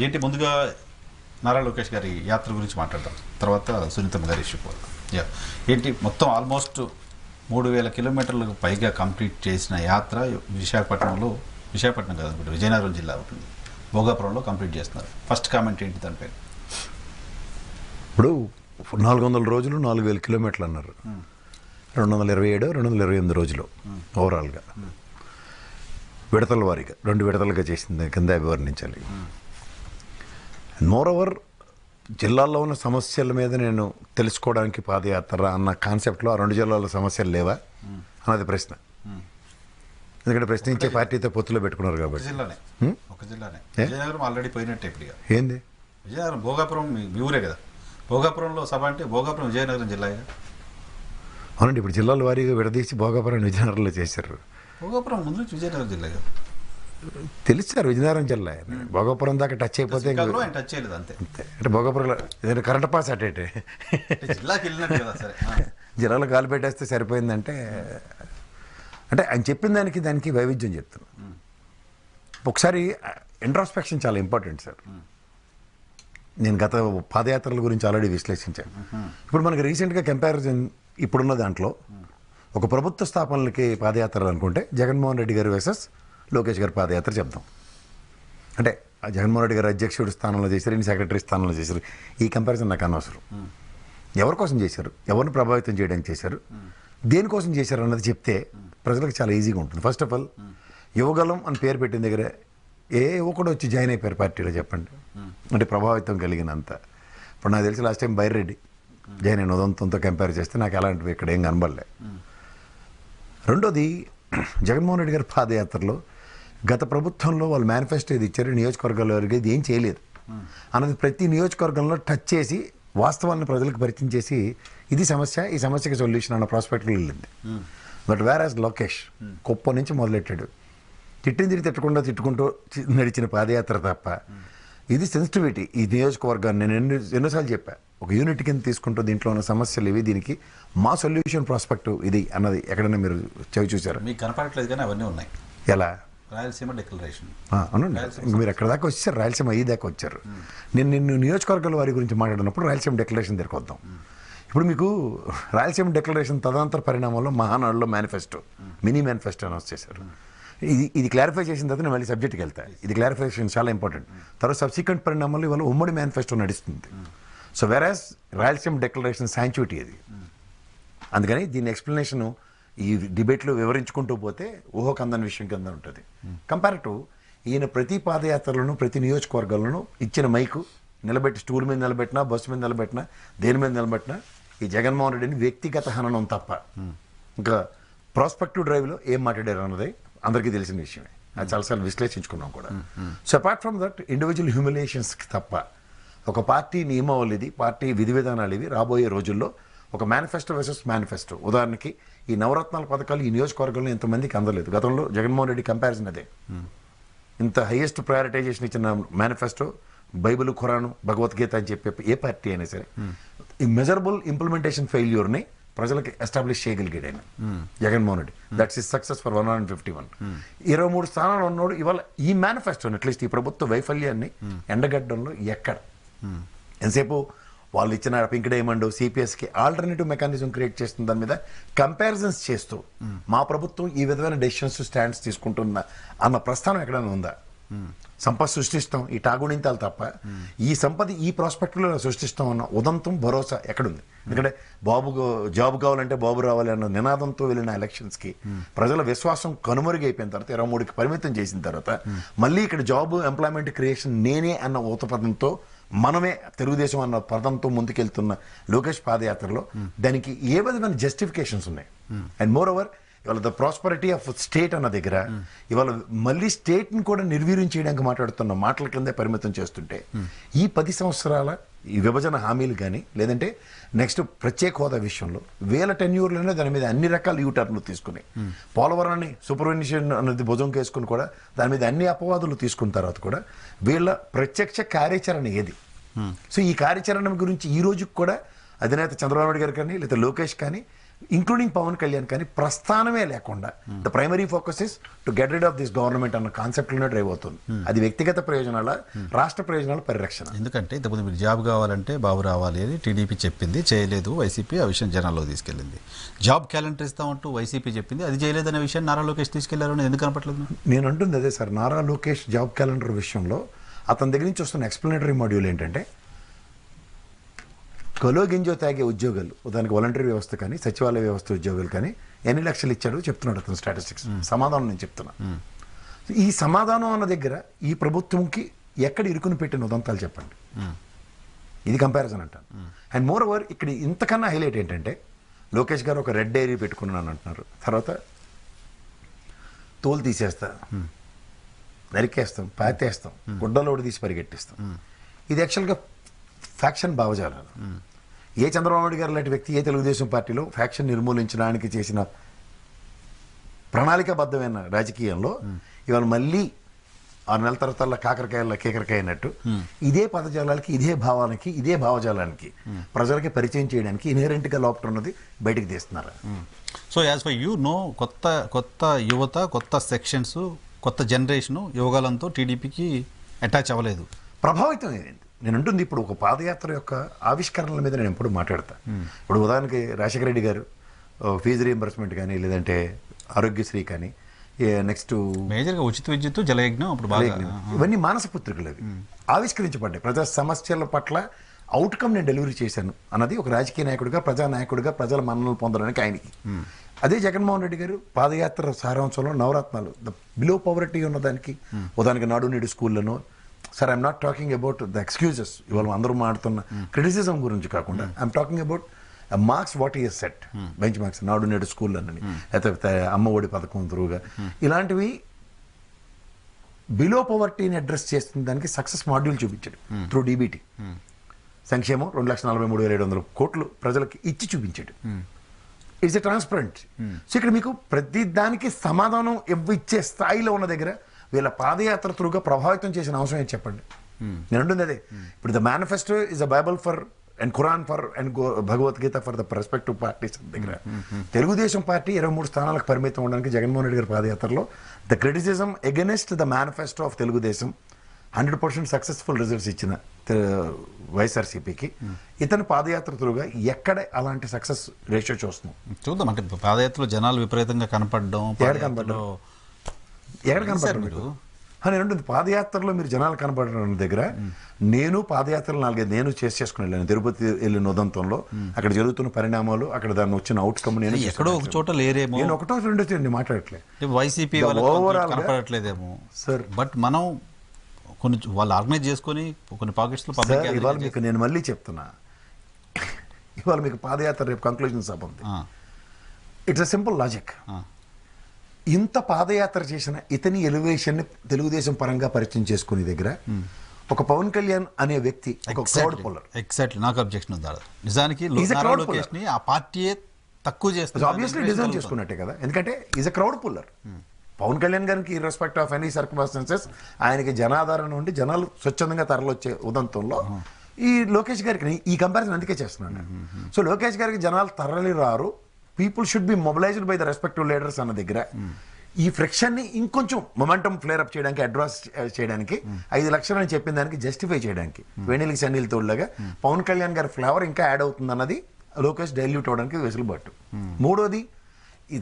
ఏంటి ముందుగా నారా లోకేష్ గారి యాత్ర గురించి మాట్లాడదాం, తర్వాత సునీతమ్మ గారి ఇష్యూ పోదాం. ఏంటి మొత్తం ఆల్మోస్ట్ 3000 కిలోమీటర్లకు పైగా కంప్లీట్ చేసిన యాత్ర విశాఖపట్నం కాదనుకుంటే విజయనగరం జిల్లా ఉంటుంది, భోగాపురంలో కంప్లీట్ చేస్తున్నారు. ఫస్ట్ కామెంట్ ఏంటి దానిపై? ఇప్పుడు 400 రోజులు 4000 కిలోమీటర్లు అన్నారు. 227 228 రోజులు ఓవరాల్గా విడతల వారీగా 2 విడతలుగా చేసింది కింద వివరించాలి. మోర్ ఓవర్ జిల్లాల్లో ఉన్న సమస్యల మీద నేను తెలుసుకోవడానికి పాదయాత్ర అన్న కాన్సెప్ట్లో ఆ 2 జిల్లాల సమస్యలు లేవా అన్నది ప్రశ్న. ఎందుకంటే ప్రశ్నించే పార్టీతో పొత్తులో పెట్టుకున్నారు కాబట్టి. ఒక జిల్లానే విజయనగరం ఆల్రెడీ పోయినట్టే. ఇప్పుడు ఏంది విజయనగరం భోగాపురం మీ ఊరే కదా. భోగాపురంలో సభ అంటే భోగాపురం విజయనగరం జిల్లా. అవునండి, ఇప్పుడు జిల్లాల వారీగా విడదీసి భోగాపురం విజయనగరంలో చేశారు. భోగాపురం ముందు నుంచి విజయనగరం జిల్లా తెలుస్తారు, విజయనగరం జిల్లా. భోగాపురం దాకా టచ్ అయిపోతే టచ్ చేయలేదు అంతే. అంటే భోగాపురంలో ఏదైనా కరెంట్ పాస్ అటే జిల్లాకి వెళ్ళినట్టు కదా. సరే, జిల్లాలో కాలు పెట్టేస్తే సరిపోయిందంటే అంటే ఆయన చెప్పిన దానికి వైవిధ్యం చెప్తున్నాను. ఒకసారి ఇంట్రాస్పెక్షన్ చాలా ఇంపార్టెంట్ సార్. నేను గత పాదయాత్రల గురించి ఆల్రెడీ విశ్లేషించాను. ఇప్పుడు మనకి రీసెంట్గా కంపారిజన్ ఇప్పుడున్న దాంట్లో ఒక ప్రభుత్వ స్థాపనలకి పాదయాత్రలు అనుకుంటే జగన్మోహన్ రెడ్డి గారు వర్సెస్ లోకేష్ గారి పాదయాత్ర చెప్దాం. అంటే జగన్మోహన్ రెడ్డి గారు అధ్యక్షుడి స్థానంలో చేశారు, ఈయన సెక్రటరీ స్థానంలో చేశారు. ఈ కంపారిజన్ నాకు అనవసరం. ఎవరి కోసం చేశారు, ఎవరిని ప్రభావితం చేయడానికి చేశారు, దేనికోసం చేశారు అన్నది చెప్తే ప్రజలకు చాలా ఈజీగా ఉంటుంది. ఫస్ట్ ఆఫ్ ఆల్ యువగలం అని పేరు పెట్టిన దగ్గర ఏ యువకుడు వచ్చి జాయిన్ అయిపోయారు పార్టీలో చెప్పండి, అంటే ప్రభావితం కలిగినంత. ఇప్పుడు నాకు తెలిసి లాస్ట్ టైం బైరెడ్డి జాయిన్ అయిన ఉదంతంతో కంపేర్ చేస్తే నాకు అలాంటివి ఇక్కడ ఏం కనబడలే. రెండోది, జగన్మోహన్ రెడ్డి గారి పాదయాత్రలో గత ప్రభుత్వంలో వాళ్ళు మేనిఫెస్టో ఇది ఇచ్చారు, నియోజకవర్గాల వరకు ఇది ఏం చేయలేదు అన్నది ప్రతి నియోజకవర్గంలో టచ్ చేసి వాస్తవాన్ని ప్రజలకు పరిచయం చేసి ఇది సమస్య, ఈ సమస్యకి సొల్యూషన్ అన్న ప్రాస్పెక్ట్లో వెళ్ళింది. బట్ వేరాజ్ లోకేష్ కుప్పం నుంచి మొదలెట్టాడు. తిట్టింది తిట్టకుండా తిట్టుకుంటూ నడిచిన పాదయాత్ర తప్ప ఇది సెన్సిటివిటీ. ఈ నియోజకవర్గాన్ని నేను ఎన్నోసార్లు చెప్పా, ఒక యూనిట్ కింద తీసుకుంటూ దీంట్లో ఉన్న సమస్యలు ఇవి, దీనికి మా సొల్యూషన్ ప్రాస్పెక్టివ్ ఇది అన్నది ఎక్కడైనా మీరు చవి చూసారు? మీకు కనపడట్లేదు కానీ అవన్నీ ఉన్నాయి. ఎలా? రాయలసీమ డిక్లరేషన్. అవునండి, మీరు ఎక్కడ దాకా వచ్చారు, రాయలసీమ అయ్యి దాకా వచ్చారు. నిన్ను నియోజకవర్గాల వారి గురించి మాట్లాడినప్పుడు రాయలసీమ డిక్లరేషన్ దగ్గరికి వద్దాం. ఇప్పుడు మీకు రాయలసీమ డిక్లరేషన్ తదనంతర పరిణామంలో మహానాడులో మేనిఫెస్టో, మినీ మేనిఫెస్టో అనౌన్స్ చేశారు. ఇది క్లారిఫై చేసిన తర్వాత నేను మళ్ళీ సబ్జెక్ట్కి వెళ్తాను. ఇది క్లారిఫికేషన్ చాలా ఇంపార్టెంట్. తర్వాత సబ్సిక్వెంట్ పరిణామాల్లో ఇవాళ ఉమ్మడి మేనిఫెస్టో నడుస్తుంది. సో వేరాస్ రాయలసీమ డిక్లరేషన్ శాంచుటీ అది. అందుకని దీని ఎక్స్ప్లెనేషను ఈ డిబేట్లో వివరించుకుంటూ పోతే ఊహకందని విషయం కింద ఉంటుంది. కంపారిటివ్ ఈయన ప్రతి పాదయాత్రలోనూ ప్రతి నియోజకవర్గాల్లోనూ ఇచ్చిన మైకు నిలబెట్టి స్టూల్ మీద నిలబెట్టినా, బస్సు మీద నిలబెట్టినా, దేని మీద నిలబెట్టినా ఈ జగన్మోహన్ రెడ్డిని వ్యక్తిగత హననం తప్ప ఇంకా ప్రాస్పెక్టివ్ డ్రైవ్లో ఏం మాట్లాడారు అన్నది అందరికీ తెలిసిన విషయమే. అది చాలాసార్లు విశ్లేషించుకున్నాం కూడా. So apart from that individual హ్యూమిలేషన్స్కి తప్ప ఒక పార్టీ నియమావళి ఇది, పార్టీ విధి విధానాలు ఇవి రాబోయే రోజుల్లో ఒక మేనిఫెస్టో వర్సెస్ మేనిఫెస్టో. ఉదాహరణకి ఈ నవరత్నాల పథకాలు ఈ నియోజకవర్గంలో ఎంతమందికి అందలేదు. గతంలో జగన్మోహన్ రెడ్డి కంపారిజన్ అదే. ఇంత హైయెస్ట్ ప్రయారిటైజేషన్ ఇచ్చిన మేనిఫెస్టో బైబిల్, ఖురాను, భగవద్గీత అని చెప్పే ఏ పార్టీ అయినా సరే ఈ మెజరబుల్ ఇంప్లిమెంటేషన్ ఫెయిల్యూర్ని ప్రజలకు ఎస్టాబ్లిష్ చేయగలిగాడు ఆయన Jaganmohan Reddy. That's is success for 151. 23 స్థానాలు ఉన్నోడు ఇవాళ ఈ మేనిఫెస్టోని అట్లీస్ట్ ఈ ప్రభుత్వ వైఫల్యాన్ని ఎండగడ్డంలో ఎక్కడ ఎంతసేపు వాళ్ళు ఇచ్చిన పింక్ డైమండ్ సిపిఎస్కి ఆల్టర్నేటివ్ మెకానిజం క్రియేట్ చేస్తున్న దాని మీద కంపారిజన్స్ చేస్తూ మా ప్రభుత్వం ఈ విధమైన డెసిషన్స్ స్టాండ్స్ తీసుకుంటున్న అన్న ప్రస్థానం ఎక్కడైనా ఉందా? సంపద సృష్టిస్తాం ఈ టాగుణింతాలు తప్ప ఈ సంపద ఈ ప్రాస్పెక్ట్లో సృష్టిస్తాం అన్న ఉదంతం భరోసా ఎక్కడుంది? ఎందుకంటే జాబ్ కావాలంటే బాబు రావాలి అన్న నినాదంతో వెళ్ళిన ఎలక్షన్స్కి ప్రజల విశ్వాసం కనుమరుగైపోయిన తర్వాత 23కి పరిమితం చేసిన తర్వాత మళ్ళీ ఇక్కడ జాబ్ ఎంప్లాయ్మెంట్ క్రియేషన్ నేనే అన్న ఊతపదంతో మనమే తెలుగుదేశం అన్న పదంతో ముందుకెళ్తున్న లోకేష్ పాదయాత్రలో దానికి ఏ విధమైన జస్టిఫికేషన్స్ ఉన్నాయి? అండ్ మోర్ ఓవర్ ఇవాళ ద ప్రాస్పరిటీ ఆఫ్ స్టేట్ అన్న దగ్గర ఇవాళ మళ్ళీ స్టేట్ని కూడా నిర్వీర్యం చేయడానికి మాట్లాడుతున్న మాటల కిందే పరిమితం చేస్తుంటే ఈ 10 సంవత్సరాల ఈ విభజన హామీలు కానీ లేదంటే నెక్స్ట్ ప్రత్యేక హోదా విషయంలో వేల టెన్యూర్లోనే దాని మీద అన్ని రకాల యూటర్న్లు తీసుకుని పోలవరాన్ని సూపర్విజన్ అనేది భుజం కేసుకుని కూడా దాని మీద అన్ని అపవాదులు తీసుకున్న తర్వాత కూడా వీళ్ళ ప్రత్యక్ష కార్యాచరణ ఏది? సో ఈ కార్యాచరణ గురించి ఈ రోజుకి కూడా అధినేత చంద్రబాబు నాయుడు గారు కానీ లేదా లోకేష్ కానీ ఇంక్లూడింగ్ పవన్ కళ్యాణ్ కానీ ప్రస్థానమే లేకుండా the primary focus is to get rid of this government అన్న కాన్సెప్ట్లోనే డ్రైవ్ అవుతుంది. అది వ్యక్తిగత ప్రయోజనాల, రాష్ట్ర ప్రయోజనాల పరిరక్షణ. ఎందుకంటే ఇంతకుముందు మీరు జాబ్ కావాలంటే బాబు రావాలి అని టీడీపీ చెప్పింది, చేయలేదు వైసీపీ. ఆ విషయం జనాల్లో తీసుకెళ్ళింది. జాబ్ క్యాలెండర్ ఇస్తామంటూ వైసీపీ చెప్పింది, అది చేయలేదనే విషయం నారా లోకేష్ తీసుకెళ్లారు. ఎందుకు కనపట్లేదు? నేను అంటుంది అదే sir, Nara Lokesh job calendar విషయంలో అతని దగ్గర నుంచి వస్తున్న ఎక్స్ప్లెనేటరీ మాడ్యూల్ ఏంటంటే కొలో గింజో తాగే ఉద్యోగాలు, దానికి వాలంటరీ వ్యవస్థ కానీ సచివాలయ వ్యవస్థ ఉద్యోగాలు కానీ ఎన్ని లక్షలు ఇచ్చాడో చెప్తున్నాడు అతను స్టాటిస్టిక్స్. సమాధానం నేను చెప్తున్నా. ఈ సమాధానం అన్న దగ్గర ఈ ప్రభుత్వంకి ఎక్కడ ఇరుకుని పెట్టిన ఉదంతాలు చెప్పండి. ఇది కంపారిజన్ అంటాను. అండ్ మోర్ ఓవర్ ఇక్కడ ఇంతకన్నా హైలైట్ ఏంటంటే లోకేష్ గారు ఒక రెడ్ డైరీ పెట్టుకున్నాను అంటున్నారు, తర్వాత తోలు తీసేస్తా, నరికేస్తాం, పాతేస్తాం, గుడ్డలోడు తీసి పరిగెట్టిస్తాం. ఇది యాక్చువల్గా ఫ్యాక్షన్ భావజాలాలు. ఏ చంద్రబాబు నాయుడు గారు లాంటి వ్యక్తి ఏ తెలుగుదేశం పార్టీలో ఫ్యాక్షన్ నిర్మూలించడానికి చేసిన ప్రణాళికాబద్ధమైన రాజకీయంలో ఇవాళ మళ్ళీ 6 నెలల తర్వాత కాకరకాయల కేకరకాయ అన్నట్టు ఇదే పదజాలాలకి, ఇదే భావానికి, ఇదే భావజాలానికి ప్రజలకి పరిచయం చేయడానికి ఇన్హెరెంట్గా లోపల ఉన్నది బయటికి తీస్తున్నారు. So as for you know, కొత్త యువత, కొత్త సెక్షన్స్, కొత్త జనరేషను యోగాలంతో టీడీపీకి అటాచ్ అవ్వలేదు, ప్రభావితం అయింది. నేను అంటుంది ఇప్పుడు ఒక పాదయాత్ర యొక్క ఆవిష్కరణల మీద నేను ఎప్పుడు మాట్లాడతా. ఇప్పుడు ఉదాహరణకి రాజశేఖర రెడ్డి గారు ఫీజు రీఎంబర్స్మెంట్ కానీ, లేదంటే ఆరోగ్యశ్రీ కానీ, నెక్స్ట్ మేజర్గా ఉచిత విద్యుత్, జలయజ్ఞం, అప్పుడు బాగా ఇవన్నీ మానస పుత్రికలు అవి ఆవిష్కరించబడ్డాయి. ప్రజా సమస్యల పట్ల అవుట్కమ్ నేను డెలివరీ చేశాను అన్నది ఒక రాజకీయ నాయకుడిగా, ప్రజానాయకుడిగా ప్రజల మన్ననలు పొందడానికి ఆయనకి. అదే జగన్మోహన్ రెడ్డి గారు పాదయాత్ర సారాంశంలో నవరత్నాలు, ద బిలో పవర్టీ ఉన్నదానికి ఉదాహరణకి నాడు నేడు స్కూళ్ళను. Sir I'm not talking about the excuses, ఇవాళ అందరూ మాడుతున్న క్రిటిసిజం గురించి కాకుండా I'm talking about marks what is set, bench marks, Nadu Nedu school అని, లేకపోతే అమ్మ ఒడి పథకం త్రూగా ఇలాంటివి బిలో పవర్టీని అడ్రస్ చేస్తున్న దానికి సక్సెస్ మాడ్యూల్ చూపించాడు త్రూ డీబీటీ. సంక్షేమం 2,43,700 కోట్లు ప్రజలకి ఇచ్చి చూపించాడు. It's a transparent. సో ఇక్కడ మీకు ప్రతి దానికి సమాధానం ఇచ్చే స్థాయిలో ఉన్న దగ్గర వీళ్ళ పాదయాత్ర త్రూగా ప్రభావితం చేసిన అవసరం ఏంటి చెప్పండి. నేను అంటుంది అదే. ఇప్పుడు the manifesto is a Bible for and Quran for and Bhagavad Gita for the respective parties దగ్గర తెలుగుదేశం పార్టీ 23 స్థానాలకు పరిమితం ఉండడానికి జగన్మోహన్ రెడ్డి గారి పాదయాత్రలో the criticism against the manifesto of Telugu Desam 100% successful results ఇచ్చిన వైఎస్ఆర్సీపీకి ఇతని పాదయాత్ర త్రూగా ఎక్కడ అలాంటి సక్సెస్ రేషియో చూస్తున్నాం చూద్దాం. అంటే పాదయాత్రలో జనాలు విపరీతంగా కనపడడం, ఎక్కడ కనపడ్డారు మీరు? నేను ఉంటుంది పాదయాత్రలో మీరు జనాలు కనపడడం దగ్గర నేను పాదయాత్రలు 4-5 నేను చేసుకుని వెళ్ళాను. తిరుపతి వెళ్ళిన ఉదంతంలో అక్కడ జరుగుతున్న పరిణామాలు, అక్కడ దాన్ని వచ్చిన అవుట్కమ్ నేను ఎక్కడో ఒక చోట లేరేమో, నేను ఒకటో రెండో నేను మాట్లాడట్లేదు, వైసీపీ కనపడట్లేదేమో సార్. బట్ మనం కొన్ని వాళ్ళు ఆర్గనైజ్ చేసుకొని కొన్ని పాకెట్స్లో ఇవాళ మీకు నేను మళ్ళీ చెప్తున్నా, ఇవాళ మీకు పాదయాత్ర రేపు కంక్లూజన్ సభ ఉంది. It's a simple logic. ఇంత పాదయాత్ర చేసిన ఇతని ఎలివేషన్ తెలుగుదేశం పరంగా పరిచయం చేసుకునే దగ్గర ఒక పవన్ కళ్యాణ్ అనే వ్యక్తి ఒక క్రౌడ్ పుల్లర్. ఎగ్జాక్ట్లీ నాకు అబ్జెక్షన్ ఉంది. నిజానికి ఆ పార్టీయే తక్కువ చేస్తుంది, ఆబ్వియస్లీ డిజైన్ చేసుకున్నట్టే కదా. ఎందుకంటే is a crowd puller. Pawan Kalyan గారికి ఇర్రెస్పెక్ట్ ఆఫ్ ఎనీ సర్కమ్స్టాన్సెస్ ఆయనకి జనాదరణ ఉండి జనాలు స్వచ్ఛందంగా తరలొచ్చే ఉదంతంలో ఈ లోకేష్ గారికి ఈ కంపారిజన్ అందుకే చేస్తున్నాను. సో లోకేష్ గారికి జనాలు తరలి రారు, people should be mobilised by the respective leaders అన్న దగ్గర ఈ ఫ్రిక్షన్ని ఇంకొంచెం మొమెంటం ఫ్లేర్ అప్ చేయడానికి, అడ్వాన్స్ చేయడానికి 5 లక్షలు అని చెప్పిన దానికి జస్టిఫై చేయడానికి వేణిలికి సన్నీలు తోడులాగా పవన్ కళ్యాణ్ గారి ఫ్లేవర్ ఇంకా యాడ్ అవుతుంది అన్నది లోకేష్ డైల్యూట్ అవడానికి వెసులుబాటు. మూడోది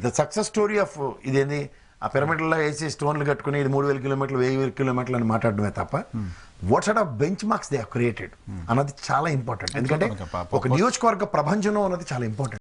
ద సక్సెస్ స్టోరీ ఆఫ్ ఇదేంది ఆ పిరమిడ్లో వేసి స్టోన్లు కట్టుకుని ఇది 3,000 కిలోమీటర్లు 1,000 కిలోమీటర్లు అని మాట్లాడడమే తప్ప what sort of bench marks they have created అన్నది చాలా ఇంపార్టెంట్. ఎందుకంటే ఒక నియోజకవర్గ ప్రభంజనం అన్నది చాలా ఇంపార్టెంట్.